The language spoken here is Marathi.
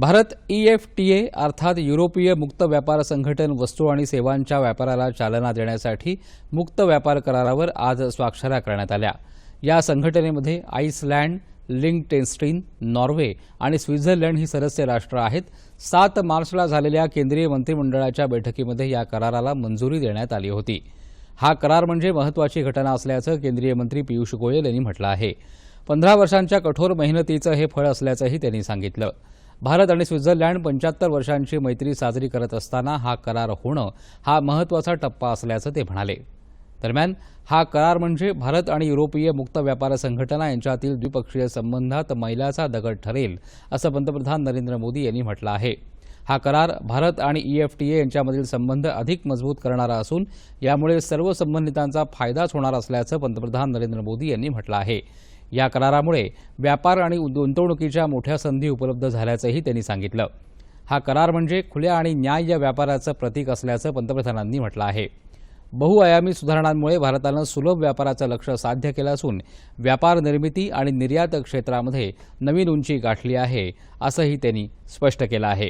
भारत EFTA अर्थात युरोपीय मुक्त व्यापार संघटन वस्तू आणि सेवांच्या व्यापाराला चालना देण्यासाठी मुक्त व्यापार करारावर आज स्वाक्षऱ्या करण्यात आल्या। या संघटनेमध्ये आइसलँड, लिंक्टेनस्टीन, नॉर्वे आणि स्वित्झर्लंड ही सदस्य राष्ट्र आहेत। 7 मार्चला झालेल्या केंद्रीय मंत्रिमंडळाच्या बैठकीमध्ये या कराराला मंजुरी देण्यात आली होती। हा करार म्हणजे महत्त्वाची घटना असल्याचं केंद्रीय मंत्री पियुष गोयल यांनी म्हटलं आहे। 15 वर्षांच्या कठोर मेहनतीचं हे फळ असल्याचंही त्यांनी सांगितलं। भारत आणि स्वित्झर्लंड 75 वर्षांची मैत्री साजरी करत असताना हा करार होणं हा महत्त्वाचा टप्पा असल्याचं ते म्हणाले। दरम्यान हा करार म्हणजे भारत आणि युरोपीय मुक्त व्यापार संघटना यांच्यातील द्विपक्षीय संबंधात मैलाचा दगड ठरेल असं पंतप्रधान नरेंद्र मोदी यांनी म्हटलं आहे। हा करार भारत आणि EFTA यांच्यामधील संबंध अधिक मजबूत करणारा असून यामुळे सर्व संबंधितांचा फायदाच होणार असल्याचं पंतप्रधान नरेंद्र मोदी यांनी म्हटलं आहे। या करारामुळे व्यापार आणि गुंतवणुकीच्या मोठ्या संधी उपलब्ध झाल्याचंही त्यांनी सांगितलं। हा करार म्हणजे खुल्या आणि न्याय्य व्यापाराचं प्रतीक असल्याचं पंतप्रधानांनी म्हटलं आहे। बहुआयामी सुधारणांमुळे भारतानं सुलभ व्यापाराचं लक्ष्य साध्य केलं असून व्यापार निर्मिती आणि निर्यात क्षेत्रामध्ये नवीन उंची गाठली आहे असंही त्यांनी स्पष्ट केलं आहे।